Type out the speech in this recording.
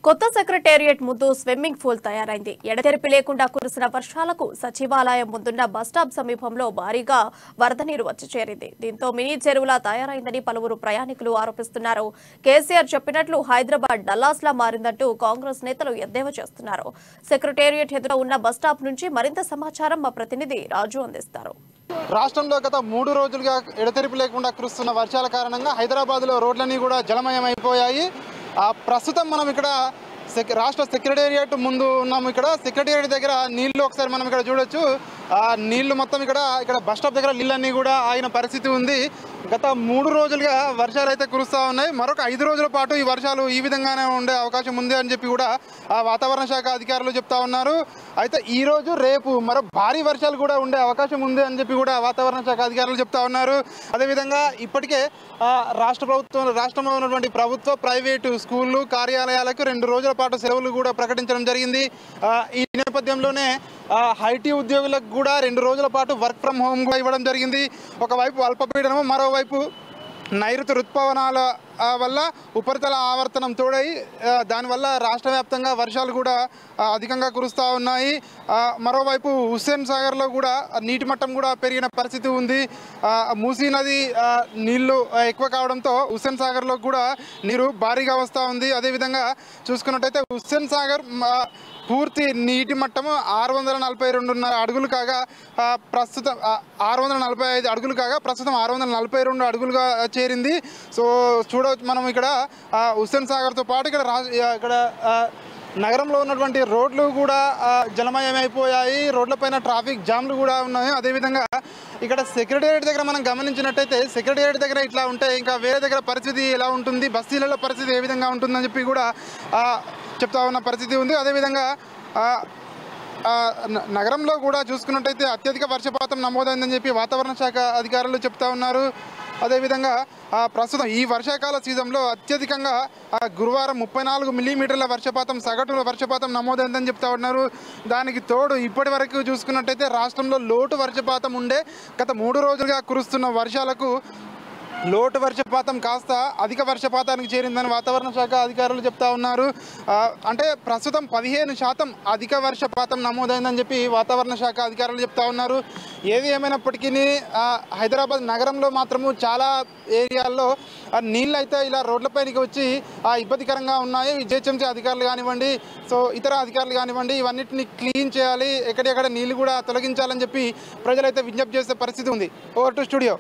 కొత్త సెక్రటేరియట్ ముందు swimming pool తయారైంది. ఎడతెరిపి లేకుండా కురిసిన వర్షాలకు సచివాలయం ముందున్న బస్టాప్ సమీపంలో భారీగా వరద నీరు వచ్చి చేరింది. దీంతో మినీ చెరువులా తయారైందని పలువురు ప్రయాణికులు ఆరోపిస్తున్నారు. కేసీఆర్ చెప్పినట్లు హైదరాబాద్ డల్లాస్ లా మారిందంటూ కాంగ్రెస్ నేతలు ఎద్దేవా చేస్తున్నారు. సెక్రటేరియట్ ఎదుట ఉన్న బస్టాప్ నుంచి మరింత సమాచారం మా ప్రతినిధి రాజు అందిస్తారు. రాష్ట్రంలో గత 3 రోజులుగా ఎడతెరిపి లేకుండా కురుస్తున్న వర్షాల కారణంగా హైదరాబాద్లో రోడ్లన్నీ కూడా జలమయమైపోయాయి. ప్రస్తుతం మనం ఇక్కడ రాష్ట్ర సెక్రటేరియట్ ముందు ఉన్నాము. ఇక్కడ సెక్రటేరియట్ దగ్గర నీళ్లు ఒకసారి మనం ఇక్కడ చూడొచ్చు. నీళ్లు మొత్తం ఇక్కడ బస్ స్టాప్ దగ్గర నీళ్ళన్నీ కూడా ఆగిన పరిస్థితి ఉంది. గత 3 రోజులుగా వర్షాలు అయితే కురుస్తూ ఉన్నాయి. మరొక 5 రోజుల పాటు ఈ వర్షాలు ఈ విధంగానే ఉండే అవకాశం ఉంది అని చెప్పి కూడా వాతావరణ శాఖ అధికారులు చెప్తా ఉన్నారు. అయితే ఈ రోజు రేపు మరో భారీ వర్షాలు కూడా ఉండే అవకాశం ఉంది అని చెప్పి కూడా వాతావరణ శాఖ అధికారులు చెప్తా ఉన్నారు. అదేవిధంగా ఇప్పటికే రాష్ట్రంలో ఉన్నటువంటి ప్రభుత్వ ప్రైవేటు స్కూళ్ళు కార్యాలయాలకు 2 రోజుల పాటు సెలవులు కూడా ప్రకటించడం జరిగింది. ఈ నేపథ్యంలోనే ఐటీ ఉద్యోగులకు కూడా 2 రోజుల పాటు వర్క్ ఫ్రమ్ హోమ్ కూడా ఇవ్వడం జరిగింది. ఒకవైపు అల్పపీడనం, మరోవైపు నైరుతి రుతుపవనాల వల్ల ఉపరితల ఆవర్తనం తోడై దానివల్ల రాష్ట్ర వ్యాప్తంగా వర్షాలు కూడా అధికంగా కురుస్తూ ఉన్నాయి. మరోవైపు హుస్సేన్ సాగర్లో కూడా నీటి మట్టం కూడా పెరిగిన పరిస్థితి ఉంది. మూసీ నది నీళ్లు ఎక్కువ కావడంతో హుస్సేన్ సాగర్లో కూడా నీరు భారీగా వస్తూ ఉంది. అదేవిధంగా చూసుకున్నట్టయితే హుస్సేన్ సాగర్ పూర్తి నీటి మట్టము 642.5 అడుగులు కాగా ప్రస్తుతం 645 అడుగులు కాగా ప్రస్తుతం 642 అడుగులుగా చేరింది. సో చూడవచ్చు మనం ఇక్కడ హుస్సేన్ సాగర్తో పాటు ఇక్కడ నగరంలో ఉన్నటువంటి రోడ్లు కూడా జలమయమైపోయాయి. రోడ్లపైన ట్రాఫిక్ జామ్లు కూడా ఉన్నాయి. అదేవిధంగా ఇక్కడ సెక్రటేరియట్ దగ్గర మనం గమనించినట్టయితే సెక్రటేరియట్ దగ్గర ఇట్లా ఉంటే ఇంకా వేరే దగ్గర పరిస్థితి ఎలా ఉంటుంది, బస్తీలలో పరిస్థితి ఏ విధంగా ఉంటుందని చెప్పి కూడా చెప్తా ఉన్న పరిస్థితి ఉంది. అదేవిధంగా నగరంలో కూడా చూసుకున్నట్టయితే అత్యధిక వర్షపాతం నమోదైందని చెప్పి వాతావరణ శాఖ అధికారులు చెప్తా ఉన్నారు. అదేవిధంగా ప్రస్తుతం ఈ వర్షాకాల సీజన్లో అత్యధికంగా గురువారం 34 మిల్లీమీటర్ల వర్షపాతం సగటు వర్షపాతం నమోదైందని చెప్తా ఉన్నారు. దానికి తోడు ఇప్పటి వరకు చూసుకున్నట్టయితే రాష్ట్రంలో లోటు వర్షపాతం ఉండే గత 3 రోజులుగా కురుస్తున్న వర్షాలకు లోటు వర్షపాతం కాస్త అధిక వర్షపాతానికి చేరిందని వాతావరణ శాఖ అధికారులు చెప్తా ఉన్నారు. అంటే ప్రస్తుతం 15% అధిక వర్షపాతం నమోదైందని చెప్పి వాతావరణ శాఖ అధికారులు చెప్తా ఉన్నారు. ఏది ఏమైనప్పటికీ హైదరాబాద్ నగరంలో మాత్రము చాలా ఏరియాల్లో నీళ్ళు అయితే ఇలా రోడ్లపైనకి వచ్చి ఇబ్బందికరంగా ఉన్నాయి. జిహెచ్ఎంసీ అధికారులు కానివ్వండి, సో ఇతర అధికారులు కానివ్వండి, ఇవన్నిటిని క్లీన్ చేయాలి, ఎక్కడెక్కడ నీళ్ళు కూడా తొలగించాలని చెప్పి ప్రజలైతే విజ్ఞప్తి చేసే పరిస్థితి ఉంది. Over to studio.